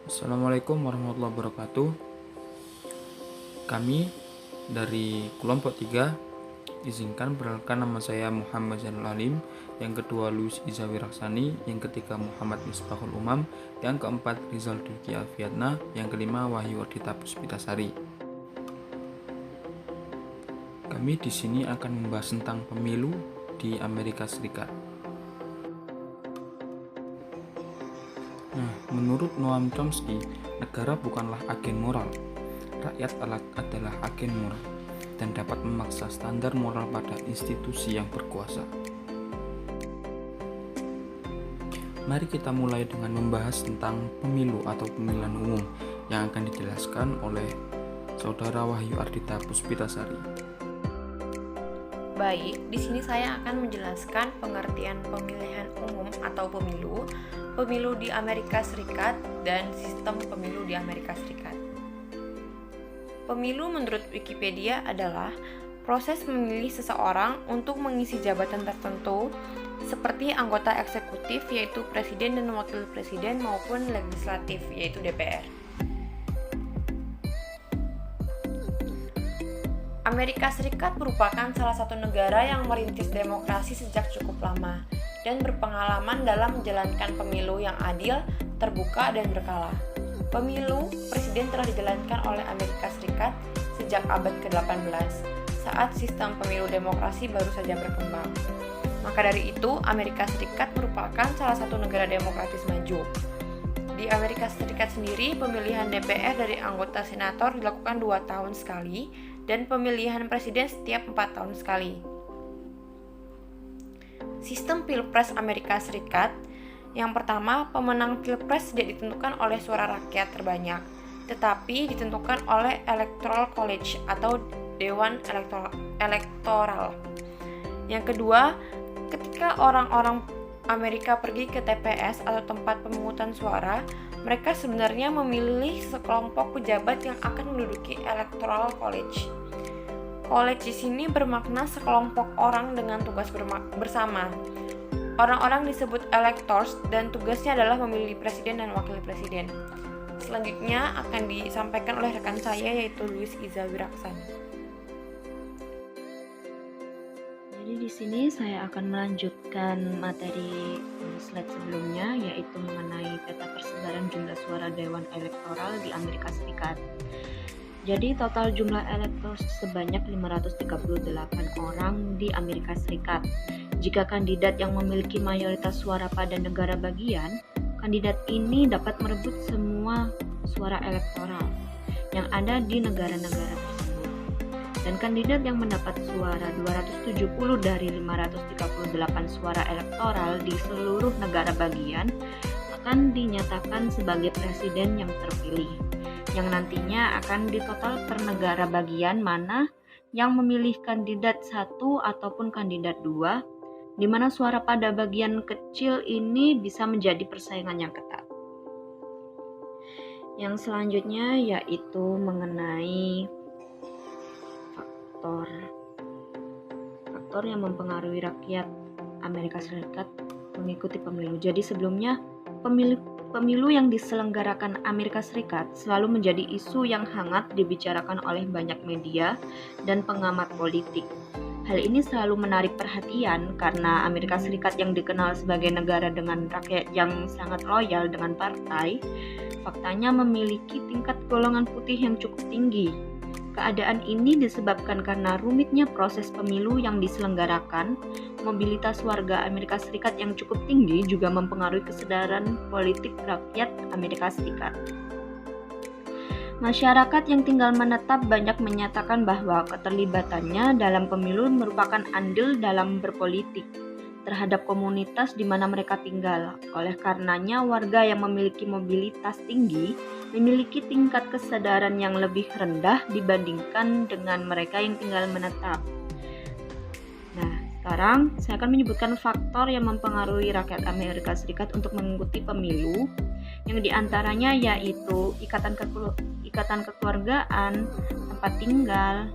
Assalamualaikum warahmatullahi wabarakatuh. Kami dari kelompok 3 izinkan perkenalkan, nama saya Muhammad Zainul Alim, yang kedua Luis Iza Wiraksani, yang ketiga Muhammad Misbahul Umam, yang keempat Rizal Dulki Alfiatna, yang kelima Wahyu Ardita Puspitasari. Kami di sini akan membahas tentang pemilu di Amerika Serikat. Menurut Noam Chomsky, negara bukanlah agen moral. Rakyat adalah agen moral dan dapat memaksa standar moral pada institusi yang berkuasa. Mari kita mulai dengan membahas tentang pemilu atau pemilihan umum yang akan dijelaskan oleh Saudara Wahyu Ardita Puspitasari. Baik, di sini saya akan menjelaskan pengertian pemilihan umum atau pemilu di Amerika Serikat, dan sistem pemilu di Amerika Serikat. Pemilu menurut Wikipedia adalah proses memilih seseorang untuk mengisi jabatan tertentu seperti anggota eksekutif yaitu presiden dan wakil presiden maupun legislatif yaitu DPR. Amerika Serikat merupakan salah satu negara yang merintis demokrasi sejak cukup lama dan berpengalaman dalam menjalankan pemilu yang adil, terbuka, dan berkala. Pemilu presiden telah dijalankan oleh Amerika Serikat sejak abad ke-18, saat sistem pemilu demokrasi baru saja berkembang. Maka dari itu, Amerika Serikat merupakan salah satu negara demokratis maju. Di Amerika Serikat sendiri, pemilihan DPR dari anggota senator dilakukan 2 tahun sekali, dan pemilihan presiden setiap 4 tahun sekali. Sistem Pilpres Amerika Serikat. Yang pertama, pemenang Pilpres tidak ditentukan oleh suara rakyat terbanyak, tetapi ditentukan oleh Electoral College atau Dewan Elektoral. Yang kedua, ketika orang-orang Amerika pergi ke TPS atau tempat pemungutan suara, mereka sebenarnya memilih sekelompok pejabat yang akan menduduki Electoral College. College di sini bermakna sekelompok orang dengan tugas bersama. Orang-orang disebut electors dan tugasnya adalah memilih presiden dan wakil presiden. Selanjutnya akan disampaikan oleh rekan saya yaitu Luis Iza Wiraksani. Jadi di sini saya akan melanjutkan materi slide sebelumnya, yaitu mengenai peta persebaran jumlah suara Dewan Elektoral di Amerika Serikat. Jadi total jumlah elektor sebanyak 538 orang di Amerika Serikat. Jika kandidat yang memiliki mayoritas suara pada negara bagian, kandidat ini dapat merebut semua suara elektoral yang ada di negara-negara tersebut. Dan kandidat yang mendapat suara 270 dari 538 suara elektoral di seluruh negara bagian akan dinyatakan sebagai presiden yang terpilih, yang nantinya akan ditotal per negara bagian mana yang memilih kandidat 1 ataupun kandidat 2, di mana suara pada bagian kecil ini bisa menjadi persaingan yang ketat. Yang selanjutnya yaitu mengenai faktor yang mempengaruhi rakyat Amerika Serikat mengikuti pemilu. Jadi sebelumnya pemilu yang diselenggarakan Amerika Serikat selalu menjadi isu yang hangat dibicarakan oleh banyak media dan pengamat politik. Hal ini selalu menarik perhatian karena Amerika Serikat yang dikenal sebagai negara dengan rakyat yang sangat loyal dengan partai, faktanya memiliki tingkat golongan putih yang cukup tinggi. Keadaan ini disebabkan karena rumitnya proses pemilu yang diselenggarakan. Mobilitas warga Amerika Serikat yang cukup tinggi juga mempengaruhi kesadaran politik rakyat Amerika Serikat. Masyarakat yang tinggal menetap banyak menyatakan bahwa keterlibatannya dalam pemilu merupakan andil dalam berpolitik terhadap komunitas di mana mereka tinggal. Oleh karenanya, warga yang memiliki mobilitas tinggi memiliki tingkat kesadaran yang lebih rendah dibandingkan dengan mereka yang tinggal menetap. Nah, sekarang saya akan menyebutkan faktor yang mempengaruhi rakyat Amerika Serikat untuk mengikuti pemilu, yang diantaranya yaitu ikatan kekeluargaan, tempat tinggal,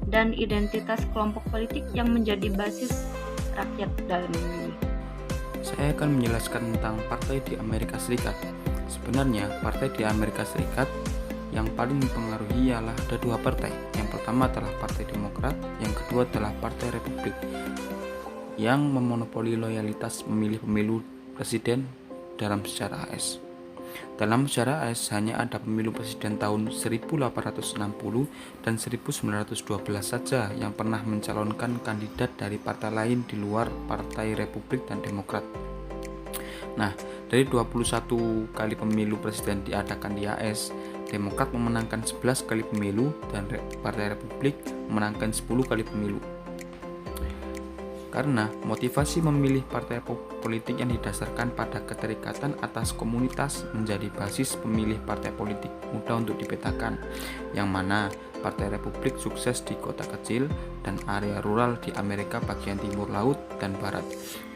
dan identitas kelompok politik yang menjadi basis rakyat dalam memilih. Saya akan menjelaskan tentang partai di Amerika Serikat. Sebenarnya, partai di Amerika Serikat yang paling mempengaruhi ialah ada dua partai. Yang pertama adalah Partai Demokrat, yang kedua adalah Partai Republik, yang memonopoli loyalitas memilih pemilu presiden dalam sejarah AS. Dalam sejarah AS hanya ada pemilu presiden tahun 1860 dan 1912 saja yang pernah mencalonkan kandidat dari partai lain di luar Partai Republik dan Demokrat. Nah, dari 21 kali pemilu presiden diadakan di AS, Demokrat memenangkan 11 kali pemilu dan Partai Republik memenangkan 10 kali pemilu. Karena motivasi memilih partai politik yang didasarkan pada keterikatan atas komunitas menjadi basis pemilih partai politik mudah untuk dipetakan, yang mana Partai Republik sukses di kota kecil dan area rural di Amerika bagian timur laut dan barat,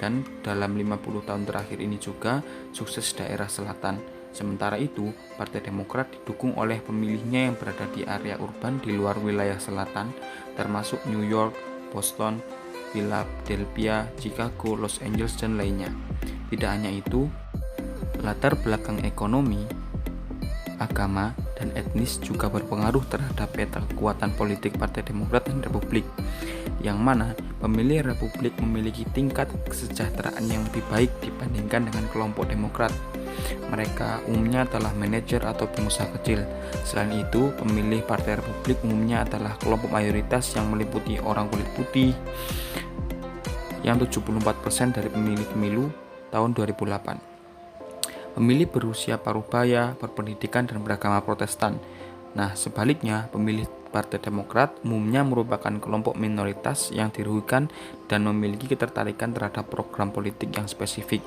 dan dalam 50 tahun terakhir ini juga sukses daerah selatan. Sementara itu, Partai Demokrat didukung oleh pemilihnya yang berada di area urban di luar wilayah selatan, termasuk New York, Boston, Philadelphia, Chicago, Los Angeles, dan lainnya. Tidak hanya itu, latar belakang ekonomi, agama, dan etnis juga berpengaruh terhadap peta kekuatan politik Partai Demokrat dan Republik, yang mana pemilih Republik memiliki tingkat kesejahteraan yang lebih baik dibandingkan dengan kelompok Demokrat. Mereka umumnya adalah manajer atau pengusaha kecil. Selain itu, pemilih Partai Republik umumnya adalah kelompok mayoritas yang meliputi orang kulit putih, yang 74% dari pemilih pemilu tahun 2008. Pemilih berusia paruh baya, berpendidikan, dan beragama Protestan. Nah, sebaliknya, pemilih Partai Demokrat umumnya merupakan kelompok minoritas yang dirugikan dan memiliki ketertarikan terhadap program politik yang spesifik.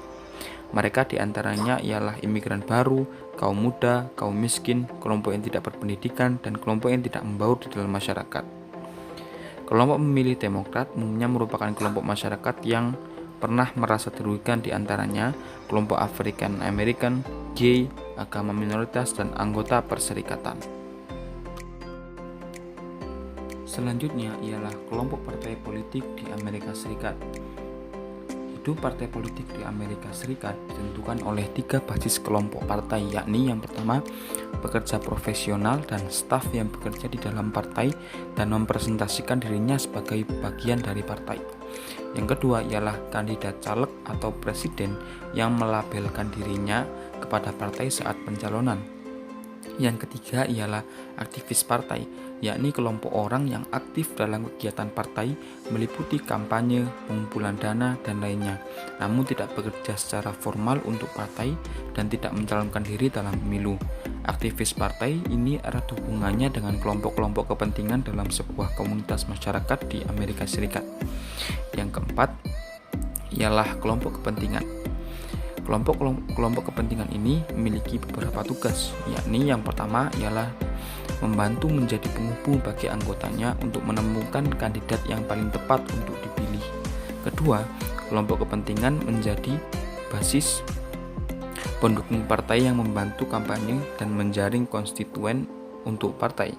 Mereka diantaranya ialah imigran baru, kaum muda, kaum miskin, kelompok yang tidak berpendidikan, dan kelompok yang tidak membaur di dalam masyarakat. Kelompok pemilih Demokrat umumnya merupakan kelompok masyarakat yang pernah merasa dirugikan, diantaranya kelompok African American, gay, agama minoritas, dan anggota perserikatan. Selanjutnya ialah kelompok partai politik di Amerika Serikat. Hidup partai politik di Amerika Serikat ditentukan oleh 3 basis kelompok partai, yakni yang pertama, pekerja profesional dan staf yang bekerja di dalam partai dan mempresentasikan dirinya sebagai bagian dari partai. Yang kedua ialah kandidat caleg atau presiden yang melabelkan dirinya kepada partai saat pencalonan. Yang ketiga ialah aktivis partai, yakni kelompok orang yang aktif dalam kegiatan partai meliputi kampanye, pengumpulan dana, dan lainnya, namun tidak bekerja secara formal untuk partai dan tidak mencalonkan diri dalam pemilu. Aktivis partai ini erat hubungannya dengan kelompok-kelompok kepentingan dalam sebuah komunitas masyarakat di Amerika Serikat. Yang keempat ialah kelompok kepentingan. Kelompok kepentingan ini memiliki beberapa tugas, yakni yang pertama ialah membantu menjadi penghubung bagi anggotanya untuk menemukan kandidat yang paling tepat untuk dipilih. Kedua, kelompok kepentingan menjadi basis pendukung partai yang membantu kampanye dan menjaring konstituen untuk partai.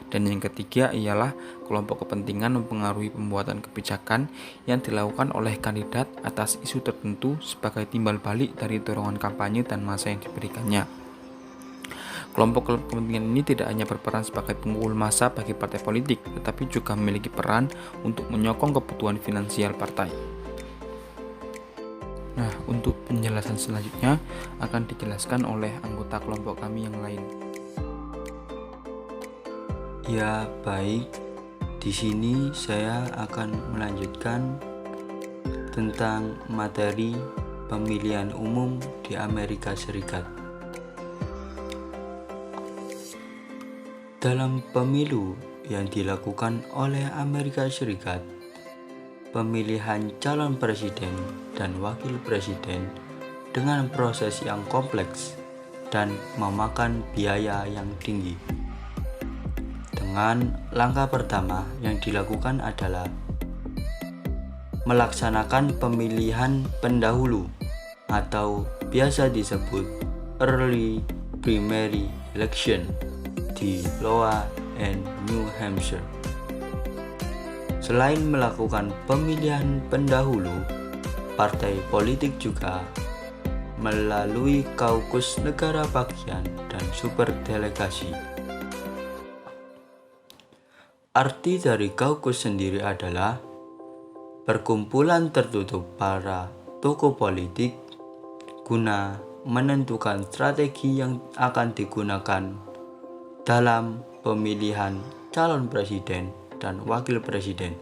Dan yang ketiga ialah kelompok kepentingan mempengaruhi pembuatan kebijakan yang dilakukan oleh kandidat atas isu tertentu sebagai timbal balik dari dorongan kampanye dan masa yang diberikannya. Kelompok kepentingan ini tidak hanya berperan sebagai pengumpul massa bagi partai politik, tetapi juga memiliki peran untuk menyokong kebutuhan finansial partai. Nah, untuk penjelasan selanjutnya akan dijelaskan oleh anggota kelompok kami yang lain. Ya, baik. Di sini saya akan melanjutkan tentang materi pemilihan umum di Amerika Serikat. Dalam pemilu yang dilakukan oleh Amerika Serikat, pemilihan calon presiden dan wakil presiden dengan proses yang kompleks dan memakan biaya yang tinggi. Dengan langkah pertama yang dilakukan adalah melaksanakan pemilihan pendahulu atau biasa disebut early primary election di Iowa and New Hampshire. Selain melakukan pemilihan pendahulu, partai politik juga melalui kaukus negara bagian dan superdelegasi. Arti dari kaukus sendiri adalah perkumpulan tertutup para tokoh politik guna menentukan strategi yang akan digunakan dalam pemilihan calon presiden dan wakil presiden.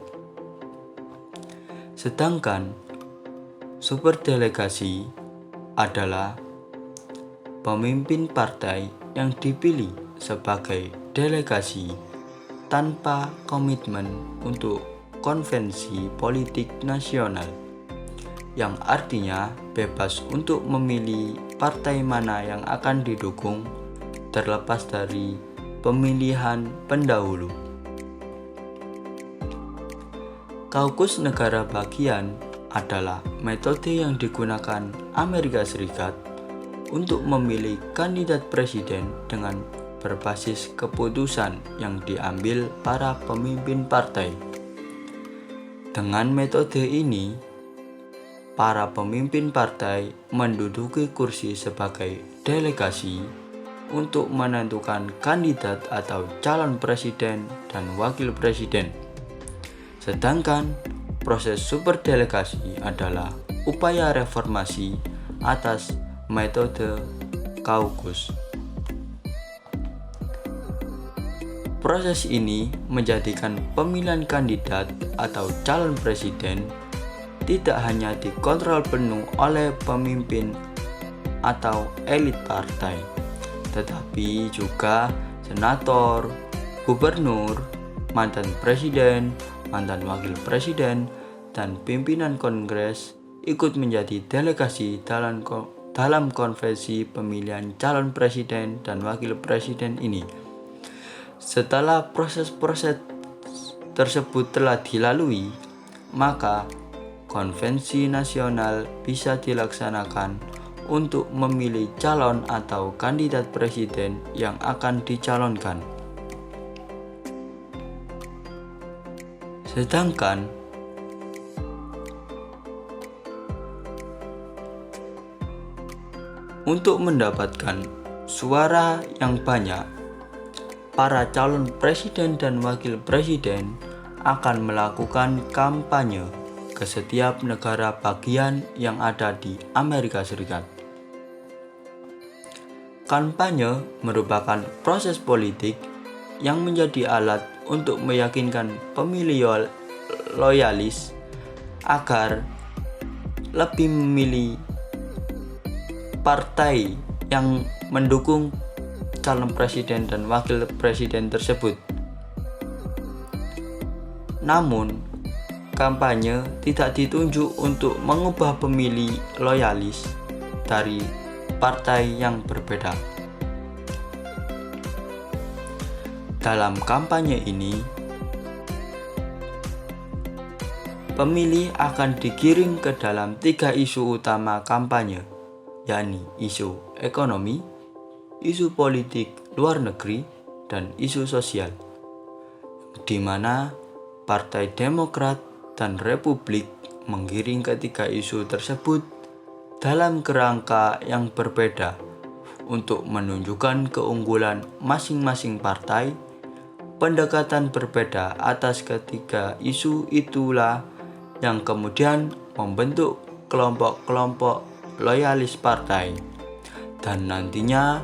Sedangkan superdelegasi adalah pemimpin partai yang dipilih sebagai delegasi tanpa komitmen untuk konvensi politik nasional, yang artinya bebas untuk memilih partai mana yang akan didukung terlepas dari pemilihan pendahulu. Kaukus negara bagian adalah metode yang digunakan Amerika Serikat untuk memilih kandidat presiden dengan berbasis keputusan yang diambil para pemimpin partai. Dengan metode ini, para pemimpin partai menduduki kursi sebagai delegasi untuk menentukan kandidat atau calon presiden dan wakil presiden. Sedangkan proses superdelegasi adalah upaya reformasi atas metode kaukus. Proses ini menjadikan pemilihan kandidat atau calon presiden tidak hanya dikontrol penuh oleh pemimpin atau elit partai, tetapi juga senator, gubernur, mantan presiden, mantan wakil presiden, dan pimpinan kongres ikut menjadi delegasi dalam konvensi pemilihan calon presiden dan wakil presiden ini. Setelah proses-proses tersebut telah dilalui, maka konvensi nasional bisa dilaksanakan untuk memilih calon atau kandidat presiden yang akan dicalonkan. Sedangkan untuk mendapatkan suara yang banyak, para calon presiden dan wakil presiden akan melakukan kampanye ke setiap negara bagian yang ada di Amerika Serikat. Kampanye merupakan proses politik yang menjadi alat untuk meyakinkan pemilih loyalis agar lebih memilih partai yang mendukung calon presiden dan wakil presiden tersebut. Namun, kampanye tidak ditunjuk untuk mengubah pemilih loyalis dari partai yang berbeda. Dalam kampanye ini, pemilih akan digiring ke dalam 3 isu utama kampanye, yakni isu ekonomi, isu politik luar negeri, dan isu sosial, di mana Partai Demokrat dan Republik menggiring ketiga isu tersebut dalam kerangka yang berbeda untuk menunjukkan keunggulan masing-masing partai. Pendekatan berbeda atas ketiga isu itulah yang kemudian membentuk kelompok-kelompok loyalis partai, dan nantinya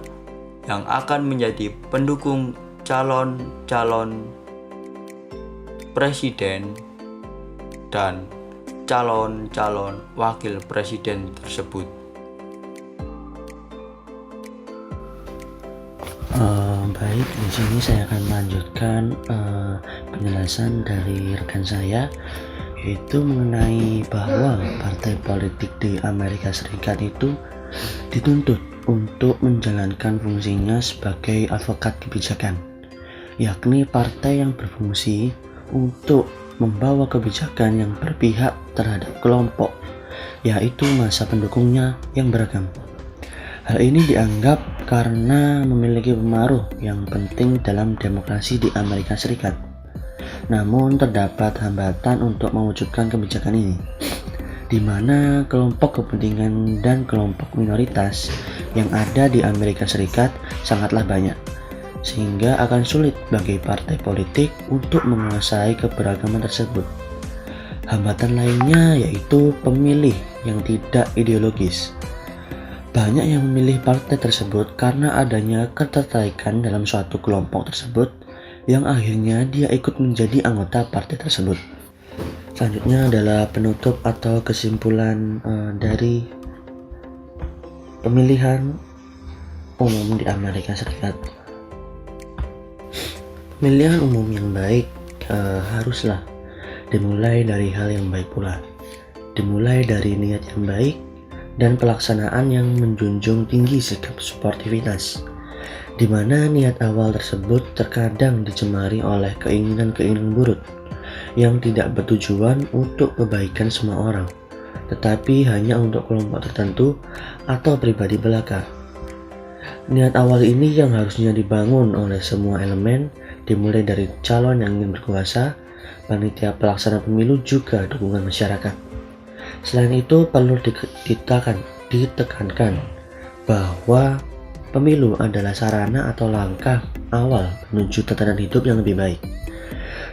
yang akan menjadi pendukung calon-calon presiden dan calon-calon wakil presiden tersebut. Baik, di sini saya akan melanjutkan penjelasan dari rekan saya, yaitu mengenai bahwa partai politik di Amerika Serikat itu dituntut untuk menjalankan fungsinya sebagai advokat kebijakan, yakni partai yang berfungsi untuk membawa kebijakan yang berpihak terhadap kelompok, yaitu massa pendukungnya yang beragam. Hal ini dianggap karena memiliki pengaruh yang penting dalam demokrasi di Amerika Serikat. Namun terdapat hambatan untuk mewujudkan kebijakan ini. di mana kelompok kepentingan dan kelompok minoritas yang ada di Amerika Serikat sangatlah banyak, sehingga akan sulit bagi partai politik untuk menguasai keberagaman tersebut. Hambatan lainnya yaitu pemilih yang tidak ideologis. Banyak yang memilih partai tersebut karena adanya ketertarikan dalam suatu kelompok tersebut yang akhirnya dia ikut menjadi anggota partai tersebut. Selanjutnya adalah penutup atau kesimpulan dari pemilihan umum di Amerika Serikat. Pemilihan umum yang baik haruslah dimulai dari hal yang baik pula. Dimulai dari niat yang baik dan pelaksanaan yang menjunjung tinggi sikap sportivitas, di mana niat awal tersebut terkadang dicemari oleh keinginan-keinginan buruk yang tidak bertujuan untuk kebaikan semua orang, tetapi hanya untuk kelompok tertentu atau pribadi belaka. Niat awal ini yang harusnya dibangun oleh semua elemen, dimulai dari calon yang ingin berkuasa, panitia pelaksana pemilu, juga dukungan masyarakat. Selain itu, perlu ditekankan bahwa pemilu adalah sarana atau langkah awal menuju tatanan hidup yang lebih baik.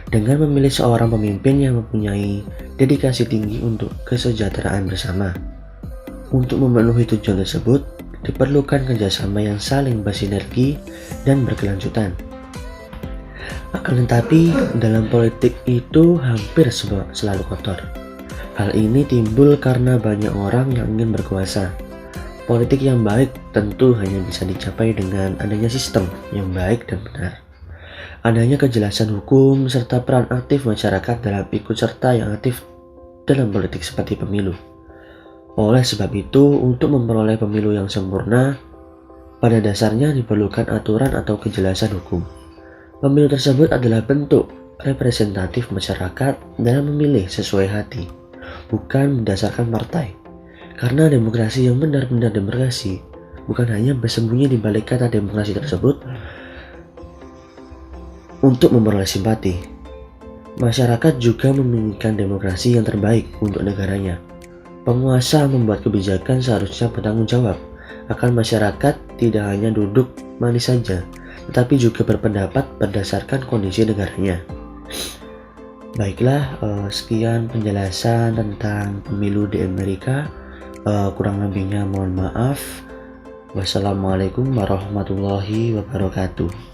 Dengan memilih seorang pemimpin yang mempunyai dedikasi tinggi untuk kesejahteraan bersama. Untuk memenuhi tujuan tersebut, diperlukan kerjasama yang saling bersinergi dan berkelanjutan. Akan tetapi, dalam politik itu hampir selalu kotor. Hal ini timbul karena banyak orang yang ingin berkuasa. Politik yang baik tentu hanya bisa dicapai dengan adanya sistem yang baik dan benar. Adanya kejelasan hukum serta peran aktif masyarakat dalam ikut serta yang aktif dalam politik seperti pemilu. Oleh sebab itu, untuk memperoleh pemilu yang sempurna, pada dasarnya diperlukan aturan atau kejelasan hukum. Pemilu tersebut adalah bentuk representatif masyarakat dalam memilih sesuai hati, bukan berdasarkan partai. Karena demokrasi yang benar-benar demokrasi bukan hanya bersembunyi di balik kata demokrasi tersebut untuk memperoleh simpati. Masyarakat juga menginginkan demokrasi yang terbaik untuk negaranya. Penguasa membuat kebijakan seharusnya bertanggung jawab akan masyarakat, tidak hanya duduk manis saja, tetapi juga berpendapat berdasarkan kondisi negaranya. Baiklah, sekian penjelasan tentang pemilu di Amerika. Kurang lebihnya mohon maaf. Wassalamualaikum warahmatullahi wabarakatuh.